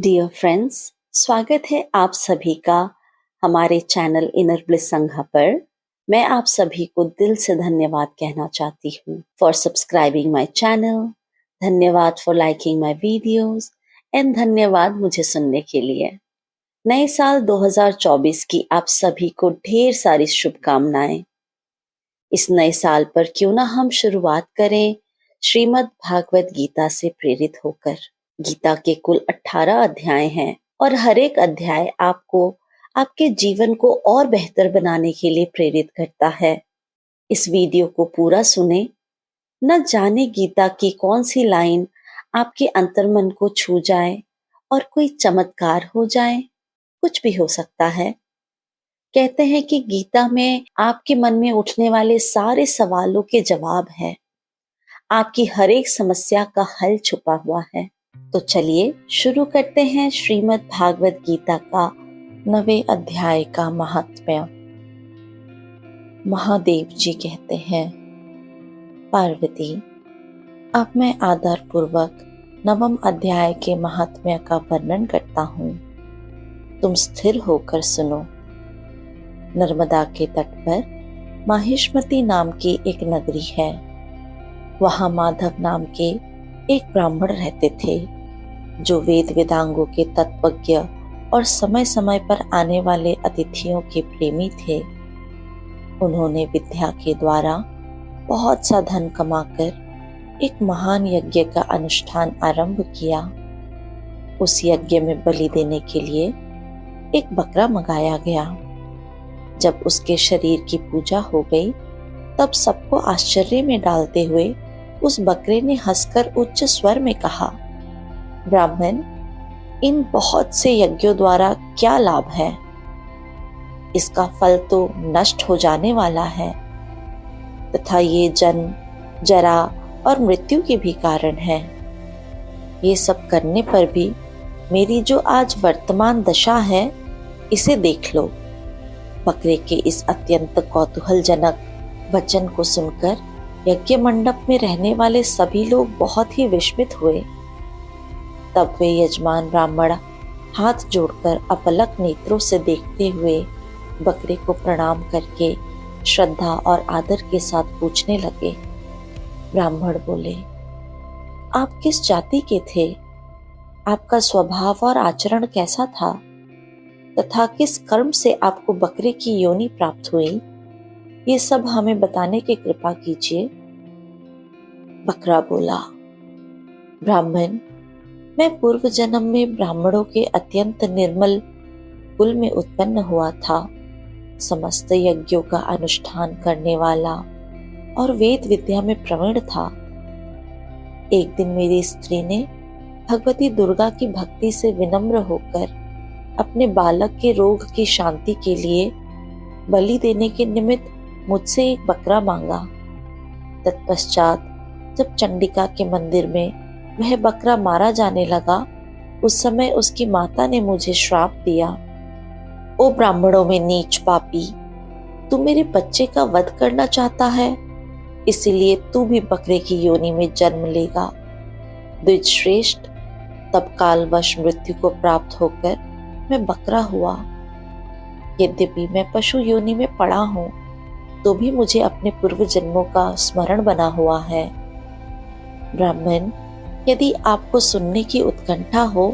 Dear friends, स्वागत है आप सभी का हमारे चैनल इनर ब्लिस संघा पर। मैं आप सभी को दिल से धन्यवाद कहना चाहती हूँ फॉर सब्सक्राइबिंग माय चैनल, धन्यवाद for liking my videos and धन्यवाद मुझे सुनने के लिए। नए साल 2024 की आप सभी को ढेर सारी शुभकामनाएं। इस नए साल पर क्यों ना हम शुरुआत करें श्रीमद् भागवत गीता से प्रेरित होकर। गीता के कुल 18 अध्याय हैं और हर एक अध्याय आपको आपके जीवन को और बेहतर बनाने के लिए प्रेरित करता है। इस वीडियो को पूरा सुने, न जाने गीता की कौन सी लाइन आपके अंतर्मन को छू जाए और कोई चमत्कार हो जाए। कुछ भी हो सकता है। कहते हैं कि गीता में आपके मन में उठने वाले सारे सवालों के जवाब है। आपकी हर एक समस्या का हल छुपा हुआ है। तो चलिए शुरू करते हैं श्रीमद् भागवत गीता का 9वें अध्याय का महात्म्य। महादेव जी कहते हैं, पार्वती, अब मैं आदर पूर्वक 9वें अध्याय के महात्म्य का वर्णन करता हूँ। तुम स्थिर होकर सुनो। नर्मदा के तट पर माहिष्मती नाम की एक नगरी है। वहां माधव नाम के एक ब्राह्मण रहते थे, जो वेद वेदांगों के तत्वज्ञ और समय समय पर आने वाले अतिथियों के प्रेमी थे। उन्होंने विद्या के द्वारा बहुत सा धन कमाकर एक महान यज्ञ का अनुष्ठान आरंभ किया। उस यज्ञ में बलि देने के लिए एक बकरा मंगाया गया। जब उसके शरीर की पूजा हो गई, तब सबको आश्चर्य में डालते हुए उस बकरे ने हंसकर उच्च स्वर में कहा, ब्राह्मण, इन बहुत से यज्ञों द्वारा क्या लाभ है? इसका फल तो नष्ट हो जाने वाला है तथा ये जन्म, जरा और मृत्यु के भी कारण है। ये सब करने पर भी मेरी जो आज वर्तमान दशा है, इसे देख लो। बकरे के इस अत्यंत कौतूहलजनक वचन को सुनकर यज्ञ मंडप में रहने वाले सभी लोग बहुत ही विस्मित हुए। तब वे यजमान ब्राह्मण हाथ जोड़कर अपलक नेत्रों से देखते हुए बकरे को प्रणाम करके श्रद्धा और आदर के साथ पूछने लगे। ब्राह्मण बोले, आप किस जाति के थे? आपका स्वभाव और आचरण कैसा था तथा किस कर्म से आपको बकरे की योनि प्राप्त हुई? ये सब हमें बताने की कृपा कीजिए। बकरा बोला, ब्राह्मण, मैं पूर्व जन्म में ब्राह्मणों के अत्यंत निर्मल कुल में उत्पन्न हुआ था। समस्त यज्ञों का अनुष्ठान करने वाला और वेद विद्या में प्रवीण था। एक दिन मेरी स्त्री ने भगवती दुर्गा की भक्ति से विनम्र होकर अपने बालक के रोग की शांति के लिए बलि देने के निमित्त मुझसे एक बकरा मांगा। तत्पश्चात जब चंडिका के मंदिर में वह बकरा मारा जाने लगा, उस समय उसकी माता ने मुझे श्राप दिया, ओ ब्राह्मणों में नीच पापी, तू मेरे बच्चे का वध करना चाहता है, इसीलिए तू भी बकरे की योनि में जन्म लेगा। द्विज श्रेष्ठ, तब कालवश मृत्यु को प्राप्त होकर मैं बकरा हुआ। यद्यपि मैं पशु योनि में पड़ा हूँ, तो भी मुझे अपने पूर्व जन्मों का स्मरण बना हुआ है। ब्राह्मण, यदि आपको सुनने की उत्कंठा हो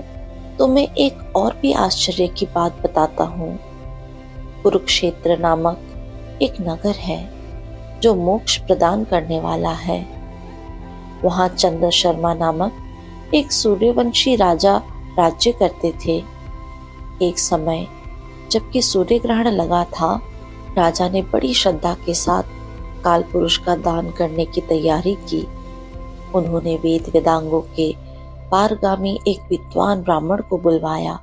तो मैं एक और भी आश्चर्य की बात बताता हूँ। कुरुक्षेत्र नामक एक नगर है जो मोक्ष प्रदान करने वाला है। वहां चंद्र शर्मा नामक एक सूर्यवंशी राजा राज्य करते थे। एक समय जबकि सूर्य ग्रहण लगा था, राजा ने बड़ी श्रद्धा के साथ काल पुरुष का दान करने की तैयारी की। उन्होंने वेद वेदांगों के पारगामी एक विद्वान ब्राह्मण को बुलवाया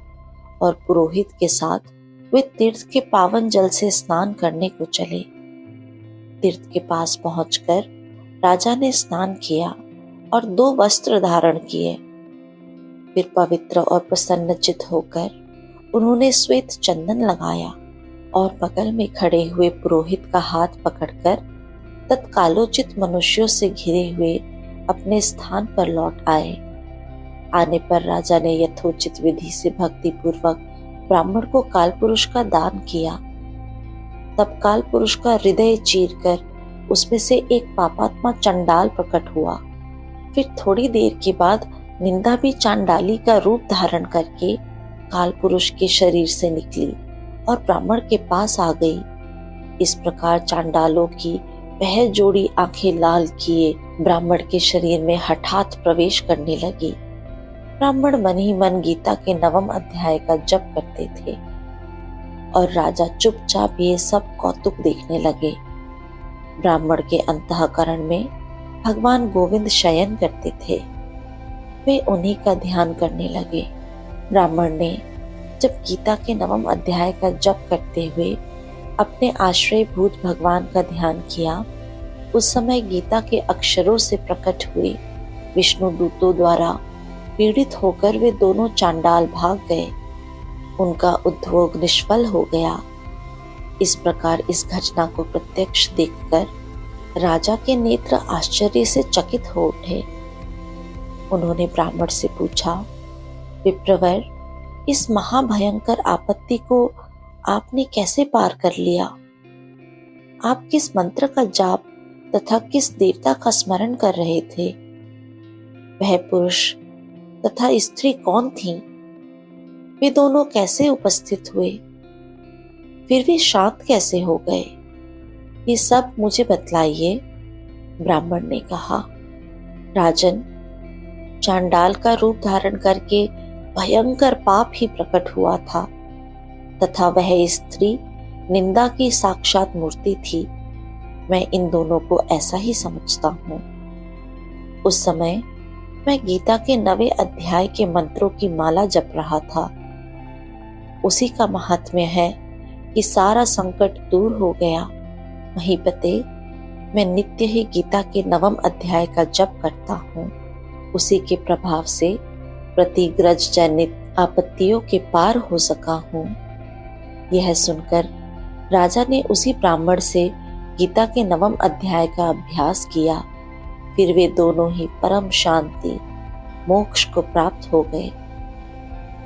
और पुरोहित के साथ वे तीर्थ के पावन जल से स्नान करने को चले। तीर्थ के पास पहुंचकर राजा ने स्नान किया और 2 वस्त्र धारण किए। फिर पवित्र और प्रसन्नचित होकर उन्होंने श्वेत चंदन लगाया और बगल में खड़े हुए पुरोहित का हाथ पकड़कर तत्कालोचित मनुष्यों से घिरे हुए अपने स्थान पर लौट आए। आने पर राजा ने यथोचित विधि से भक्ति पूर्वक ब्राह्मण को काल पुरुष का दान किया। तब काल पुरुष का हृदय चीरकर उसमें से एक पापात्मा चंडाल प्रकट हुआ। फिर थोड़ी देर के बाद निंदा भी चांडाली का रूप धारण करके काल पुरुष के शरीर से निकली और ब्राह्मण के पास आ गई। इस प्रकार चांडालों की वह जोड़ी आंखें लाल किए ब्राह्मण के शरीर में हठात प्रवेश करने लगी। ब्राह्मण मन ही मन गीता के 9वें अध्याय का जप करते थे और राजा चुपचाप ये सब कौतुक देखने लगे। ब्राह्मण के अंतःकरण में भगवान गोविंद शयन करते थे, वे उन्हीं का ध्यान करने लगे। ब्राह्मण ने जब गीता के 9वें अध्याय का जप करते हुए अपने आश्रयभूत भगवान का ध्यान किया, उस समय गीता के अक्षरों से प्रकट हुए विष्णु दूतों द्वारा पीड़ित होकर वे दोनों चांडाल भाग गए। उनका उद्योग निष्फल हो गया। इस प्रकार इस घटना को प्रत्यक्ष देखकर राजा के नेत्र आश्चर्य से चकित हो उठे। उन्होंने ब्राह्मण से पूछा, विप्रवर, इस महाभयंकर आपत्ति को आपने कैसे पार कर लिया? आप किस मंत्र का जाप तथा किस देवता का स्मरण कर रहे थे? वह पुरुष तथा स्त्री कौन थी? वे दोनों कैसे उपस्थित हुए? फिर वे शांत कैसे हो गए? ये सब मुझे बतलाइए। ब्राह्मण ने कहा, राजन, चांडाल का रूप धारण करके भयंकर पाप ही प्रकट हुआ था तथा वह स्त्री निंदा की साक्षात मूर्ति थी। मैं इन दोनों को ऐसा ही समझता हूँ। उस समय मैं गीता के 9वें अध्याय के मंत्रों की माला जप रहा था। उसी का महात्म्य है कि सारा संकट दूर हो गया। वहीं पते मैं नित्य ही गीता के 9वें अध्याय का जप करता हूँ। उसी के प्रभाव से प्रतिग्रज जनित आपत्तियों के पार हो सका हूँ। यह सुनकर राजा ने उसी ब्राह्मण से गीता के 9वें अध्याय का अभ्यास किया। फिर वे दोनों ही परम शांति मोक्ष को प्राप्त हो गए।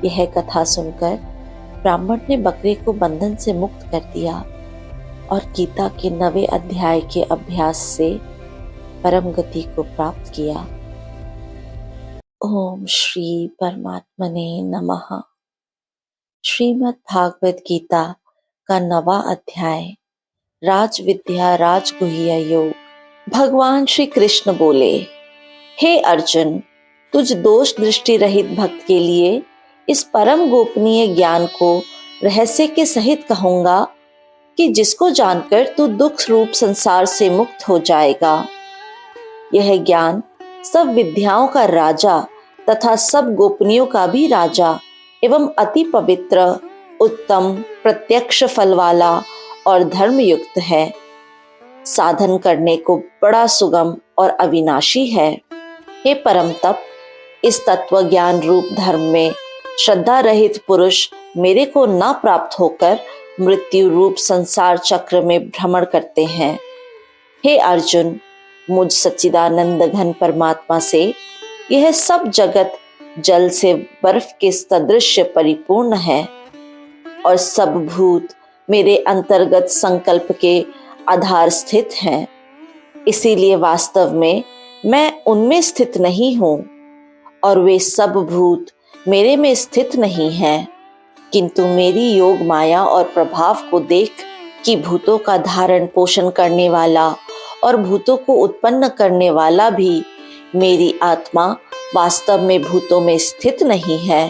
यह कथा सुनकर ब्राह्मण ने बकरे को बंधन से मुक्त कर दिया और गीता के 9वें अध्याय के अभ्यास से परम गति को प्राप्त किया। ओम श्री परमात्मने नमः। श्रीमद् भागवत गीता का 9वां अध्याय, राज विद्या राजगुह्य योग। भगवान श्री कृष्ण बोले, हे अर्जुन, तुझ दोष दृष्टि रहित भक्त के लिए इस परम गोपनीय ज्ञान को रहस्य के सहित कहूंगा कि जिसको जानकर तू दुख रूप संसार से मुक्त हो जाएगा। यह ज्ञान सब विद्याओं का राजा तथा सब गोपनीयों का भी राजा एवं अति पवित्र, उत्तम, प्रत्यक्ष फल वाला और धर्मयुक्त है। साधन करने को बड़ा सुगम और अविनाशी है। हे परम तप, इस तत्व ज्ञान रूप धर्म में श्रद्धा रहित पुरुष मेरे को न प्राप्त होकर मृत्यु रूप संसार चक्र में भ्रमण करते हैं। हे अर्जुन, मुझ सच्चिदानंद घन परमात्मा से यह सब जगत जल से बर्फ के सदृश परिपूर्ण है और सब भूत मेरे अंतर्गत संकल्प के आधार स्थित हैं। इसीलिए वास्तव में मैं उनमें स्थित नहीं हूँ और वे सब भूत मेरे में स्थित नहीं हैं, किंतु मेरी योग माया और प्रभाव को देख कि भूतों का धारण पोषण करने वाला और भूतों को उत्पन्न करने वाला भी मेरी आत्मा वास्तव में भूतों में स्थित नहीं है।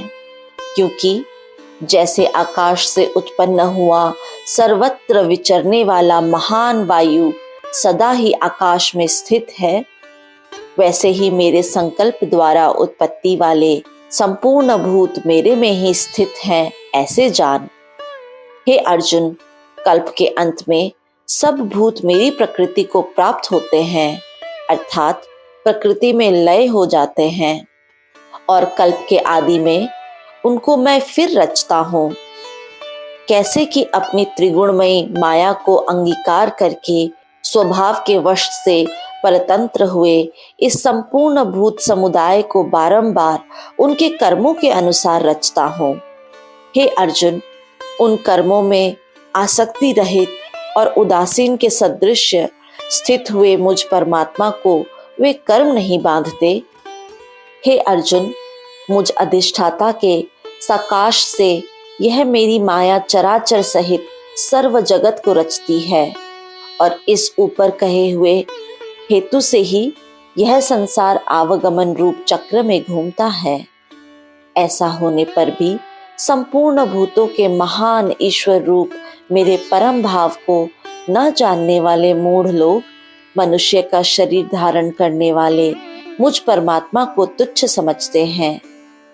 क्योंकि जैसे आकाश से उत्पन्न हुआ सर्वत्र विचरने वाला महान वायु सदा ही आकाश में स्थित है, वैसे ही मेरे संकल्प द्वारा उत्पत्ति वाले संपूर्ण भूत मेरे में ही स्थित हैं, ऐसे जान। हे अर्जुन, कल्प के अंत में सब भूत मेरी प्रकृति को प्राप्त होते हैं, अर्थात प्रकृति में लय हो जाते हैं और कल्प के आदि में उनको मैं फिर रचता हूँ। कैसे कि अपनी त्रिगुणमयी माया को अंगीकार करके स्वभाव के वश से परतंत्र हुए इस संपूर्ण भूत समुदाय को बारंबार उनके कर्मों के अनुसार रचता हूँ। हे अर्जुन, उन कर्मों में आसक्ति रहित और उदासीन के सदृश स्थित हुए मुझ परमात्मा को वे कर्म नहीं बांधते। हे अर्जुन, मुझ अधिष्ठाता के सकाश से यह मेरी माया चराचर सहित सर्व जगत को रचती है और इस ऊपर कहे हुए हेतु से ही यह संसार आवागमन रूप चक्र में घूमता है। ऐसा होने पर भी संपूर्ण भूतों के महान ईश्वर रूप मेरे परम भाव को न जानने वाले मूढ़ लोग मनुष्य का शरीर धारण करने वाले मुझ परमात्मा को तुच्छ समझते हैं,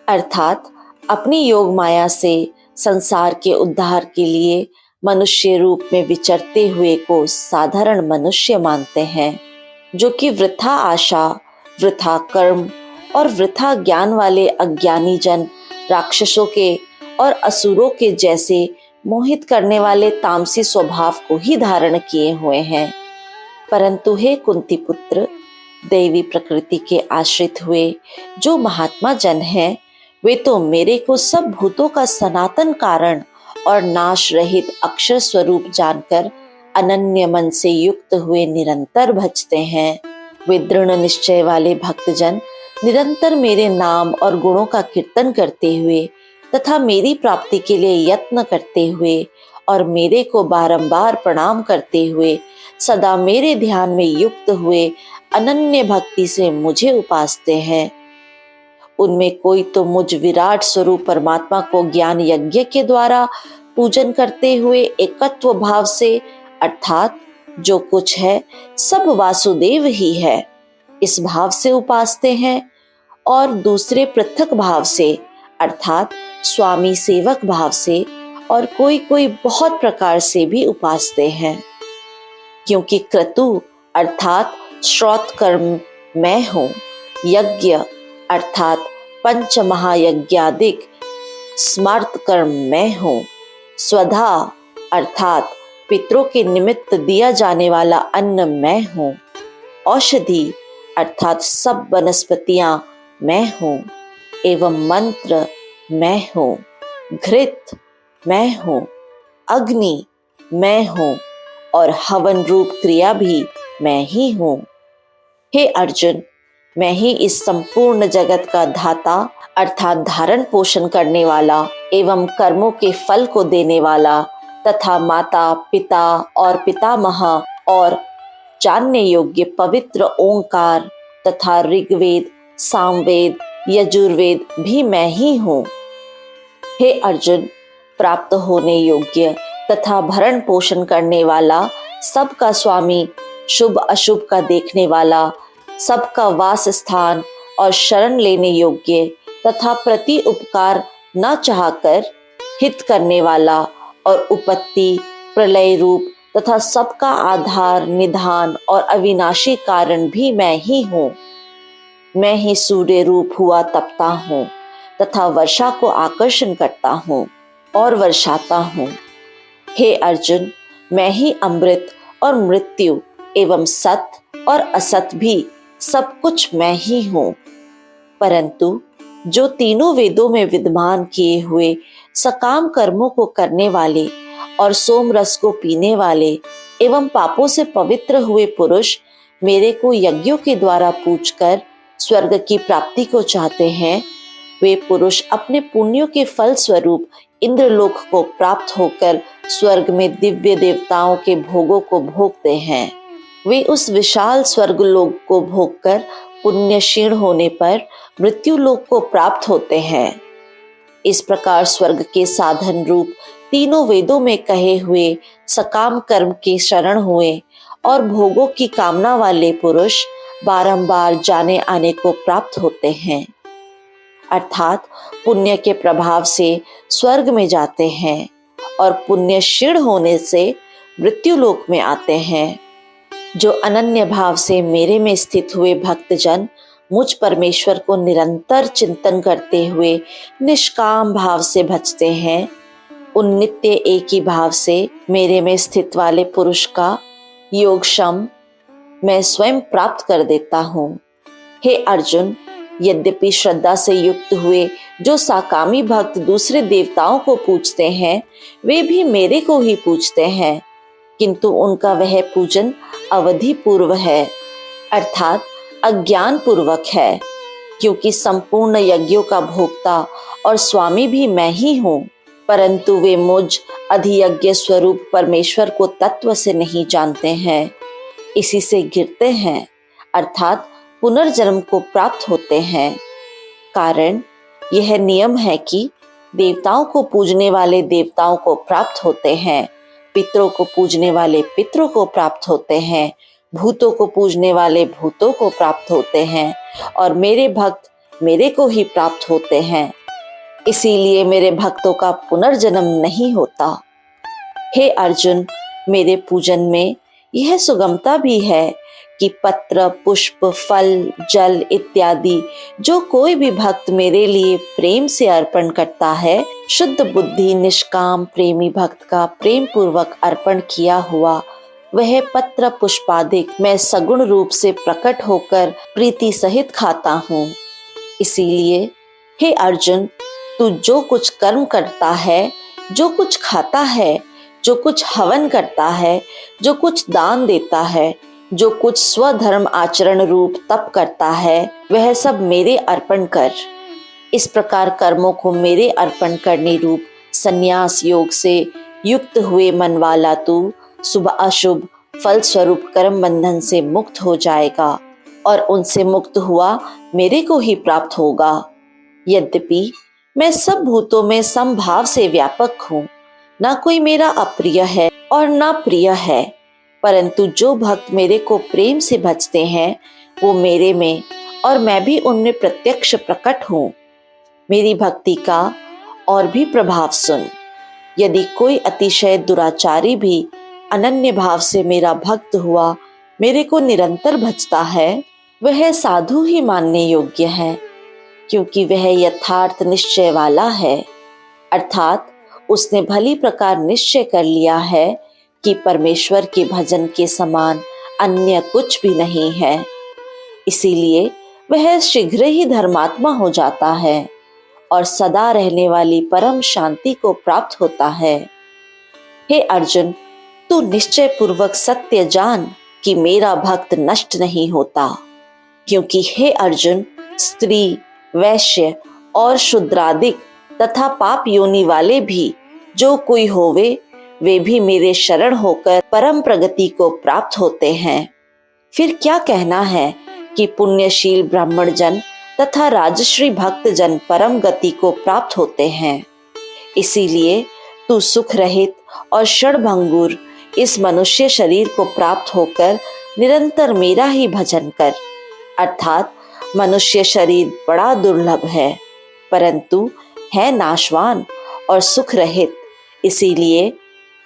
अर्थात अपनी योग माया से संसार के उद्धार के लिए मनुष्य रूप में विचरते हुए को साधारण मनुष्य मानते हैं, जो कि वृथा आशा, वृथा कर्म और वृथा ज्ञान वाले अज्ञानी जन राक्षसों के और असुरों के जैसे मोहित करने वाले तामसी स्वभाव को ही धारण किए हुए हैं। परंतु हे कुंती पुत्र, दैवी प्रकृति के आश्रित हुए जो महात्मा जन हैं, वे तो मेरे को सब भूतों का सनातन कारण और नाश रहित अक्षर स्वरूप जानकर अनन्य मन से युक्त हुए निरंतर भजते हैं। वे दृढ़ निश्चय वाले भक्तजन निरंतर मेरे नाम और गुणों का कीर्तन करते हुए तथा मेरी प्राप्ति के लिए यत्न करते हुए और मेरे को बारंबार प्रणाम करते हुए सदा मेरे ध्यान में युक्त हुए अनन्य भक्ति से मुझे उपासते हैं। उनमें कोई तो मुझ विराट स्वरूप परमात्मा को ज्ञान यज्ञ के द्वारा पूजन करते हुए एकत्व भाव से, अर्थात जो कुछ है सब वासुदेव ही है, इस भाव से उपासते हैं, और दूसरे पृथक भाव से अर्थात स्वामी सेवक भाव से और कोई कोई बहुत प्रकार से भी उपासते हैं। क्योंकि क्रतु अर्थात श्रौत कर्म मैं हूँ, यज्ञ अर्थात पंच महायज्ञादिक स्मार्त कर्म मैं हूँ, स्वधा अर्थात पितरों के निमित्त दिया जाने वाला अन्न मैं हूँ, औषधि अर्थात सब वनस्पतियां मैं हूँ, एवं मंत्र मैं हूँ, घृत मैं हूँ, अग्नि मैं हूँ और हवन रूप क्रिया भी मैं ही हूँ। हे अर्जुन, मैं ही इस संपूर्ण जगत का धाता अर्थात धारण पोषण करने वाला एवं कर्मों के फल को देने वाला तथा माता पिता और पितामह और जानने योग्य पवित्र ओंकार तथा ऋग्वेद, सामवेद, यजुर्वेद भी मैं ही हूँ। हे अर्जुन, प्राप्त होने योग्य तथा भरण पोषण करने वाला, सबका स्वामी, शुभ अशुभ का देखने वाला, सबका वास स्थान और शरण लेने योग्य तथा प्रति उपकार न चाहकर हित करने वाला और उपत्ति प्रलय रूप तथा सबका आधार, निधान और अविनाशी कारण भी मैं ही हूँ। मैं ही सूर्य रूप हुआ तपता हूँ तथा वर्षा को आकर्षण करता हूँ और वर्षाता हूँ। हे अर्जुन, मैं ही अमृत और मृत्यु एवं सत और असत भी सब कुछ मैं ही हूँ। परंतु जो तीनों वेदों में विद्यमान किए हुए सकाम कर्मों को करने वाले और सोम रस को पीने वाले एवं पापों से पवित्र हुए पुरुष मेरे को यज्ञों के द्वारा पूजकर स्वर्ग की प्राप्ति को चाहते हैं, वे पुरुष अपने पुण्यों के फल स्वरूप इंद्रलोक को प्राप्त होकर स्वर्ग में दिव्य देवताओं के भोगों को भोगते हैं। वे उस विशाल स्वर्ग लोक को भोगकर पुण्य क्षीण होने पर मृत्यु लोक को प्राप्त होते हैं। इस प्रकार स्वर्ग के साधन रूप तीनों वेदों में कहे हुए सकाम कर्म के शरण हुए और भोगों की कामना वाले पुरुष बारंबार जाने आने को प्राप्त होते हैं, अर्थात पुण्य के प्रभाव से स्वर्ग में जाते हैं और पुण्य क्षीण होने से मृत्यु लोक में आते हैं। जो अनन्य भाव से मेरे में स्थित हुए भक्तजन मुझ परमेश्वर को निरंतर चिंतन करते हुए निष्काम भाव से भजते हैं, उन नित्य एक ही भाव से मेरे में स्थित वाले पुरुष का योगक्षम मैं स्वयं प्राप्त कर देता हूँ। हे अर्जुन, यद्यपि श्रद्धा से युक्त हुए जो साकामी भक्त दूसरे देवताओं को पूजते हैं, वे भी मेरे को ही पूजते हैं, किंतु उनका वह पूजन अवधि पूर्व है, अर्थात अज्ञान पूर्वक है, क्योंकि संपूर्ण यज्ञों का भोक्ता और स्वामी भी मैं ही हूँ। परंतु वे मुझ अधियज्ञ स्वरूप परमेश्वर को तत्व से नहीं जानते हैं, इसी से गिरते हैं, अर्थात पुनर्जन्म को प्राप्त होते हैं। कारण यह नियम है कि देवताओं को पूजने वाले देवताओं को प्राप्त होते हैं, पितरों को पूजने वाले पितरों को प्राप्त होते हैं, भूतों को पूजने वाले भूतों को प्राप्त होते हैं, और मेरे भक्त मेरे को ही प्राप्त होते हैं। इसीलिए मेरे भक्तों का पुनर्जन्म नहीं होता। हे अर्जुन, मेरे पूजन में यह सुगमता भी है कि पत्र, पुष्प, फल, जल इत्यादि जो कोई भी भक्त मेरे लिए प्रेम से अर्पण करता है, शुद्ध बुद्धि निष्काम प्रेमी भक्त का प्रेम पूर्वक अर्पण किया हुआ वह पत्र पुष्पादिक मैं सगुण रूप से प्रकट होकर प्रीति सहित खाता हूँ। इसीलिए हे अर्जुन, तू जो कुछ कर्म करता है, जो कुछ खाता है, जो कुछ हवन करता है, जो कुछ दान देता है, जो कुछ स्वधर्म आचरण रूप तप करता है, वह सब मेरे अर्पण कर। इस प्रकार कर्मों को मेरे अर्पण करने रूप संन्यास योग से युक्त हुए मन वाला तू शुभ अशुभ फल स्वरूप कर्म बंधन से मुक्त हो जाएगा और उनसे मुक्त हुआ मेरे को ही प्राप्त होगा। यद्यपि मैं सब भूतों में समभाव से व्यापक हूँ, ना कोई मेरा अप्रिय है और ना प्रिय है, परंतु जो भक्त मेरे को प्रेम से भजते हैं वो मेरे में और मैं भी उनमें प्रत्यक्ष प्रकट हूँ। मेरी भक्ति का और भी प्रभाव सुन। यदि कोई अतिशय दुराचारी भी अनन्य भाव से मेरा भक्त हुआ मेरे को निरंतर भजता है, वह साधु ही मानने योग्य है, क्योंकि वह यथार्थ निश्चय वाला है, अर्थात उसने भली प्रकार निश्चय कर लिया है कि परमेश्वर के भजन के समान अन्य कुछ भी नहीं है। इसीलिए वह शीघ्र ही धर्मात्मा हो जाता है और सदा रहने वाली परम शांति को प्राप्त होता है। हे अर्जुन, तू निश्चय पूर्वक सत्य जान कि मेरा भक्त नष्ट नहीं होता, क्योंकि हे अर्जुन, स्त्री, वैश्य और शूद्रादिक तथा पाप योनि वाले भी जो कोई होवे, वे भी मेरे शरण होकर परम प्रगति को प्राप्त होते हैं। फिर क्या कहना है कि पुण्यशील ब्राह्मण जन तथा राजश्री भक्त जन परम गति को प्राप्त होते हैं। इसीलिए तू सुख रहित और क्षणभंगुर इस मनुष्य शरीर को प्राप्त होकर निरंतर मेरा ही भजन कर, अर्थात मनुष्य शरीर बड़ा दुर्लभ है, परंतु है नाशवान और सुख रहित। इसीलिए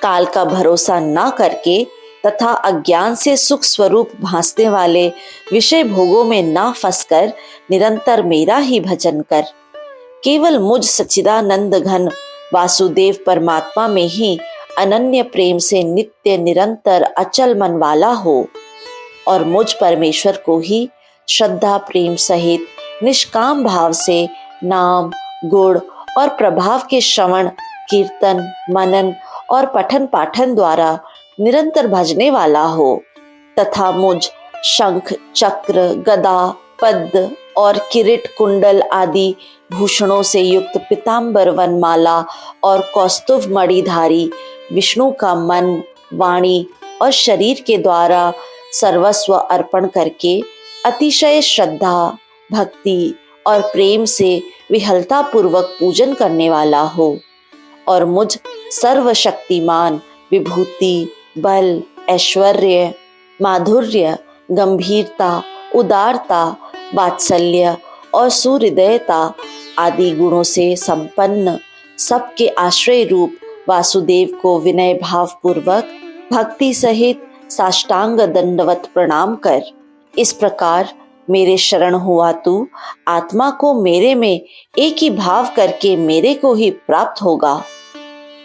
काल का भरोसा न करके तथा अज्ञान से सुख स्वरूप भासने वाले विषय भोगों में न फंसकर निरंतर मेरा ही भजन कर। केवल मुझ सच्चिदानंद घन वासुदेव परमात्मा में ही अनन्य प्रेम से नित्य निरंतर अचल मन वाला हो और मुझ परमेश्वर को ही श्रद्धा प्रेम सहित निष्काम भाव से नाम, गुण और प्रभाव के श्रवण, कीर्तन, मनन और पठन पाठन द्वारा निरंतर भजने वाला हो तथा मुझ शंख, चक्र, गदा, पद्म और किरीट, कुंडल आदि भूषणों से युक्त पीतांबर, वनमाला और कौस्तुभ मणिधारी विष्णु का मन, वाणी और शरीर के द्वारा सर्वस्व अर्पण करके अतिशय श्रद्धा, भक्ति और प्रेम से विहलता पूर्वक पूजन करने वाला हो और मुझ सर्वशक्तिमान, विभूति, बल, ऐश्वर्य, माधुर्य, गंभीरता, उदारता, वात्सल्य और सुहृदयता आदि गुणों से संपन्न सबके आश्रय रूप वासुदेव को विनय भाव पूर्वक भक्ति सहित साष्टांग दंडवत प्रणाम कर। इस प्रकार मेरे शरण हुआ तू आत्मा को मेरे में एक ही भाव करके मेरे को ही प्राप्त होगा।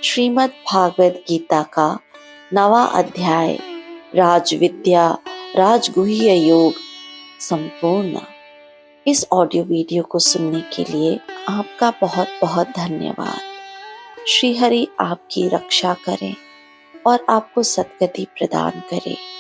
श्रीमद् भागवत गीता का 9वां अध्याय राज विद्या राजगुह्य योग संपूर्ण। इस ऑडियो वीडियो को सुनने के लिए आपका बहुत बहुत धन्यवाद। श्री हरि आपकी रक्षा करें और आपको सद्गति प्रदान करे।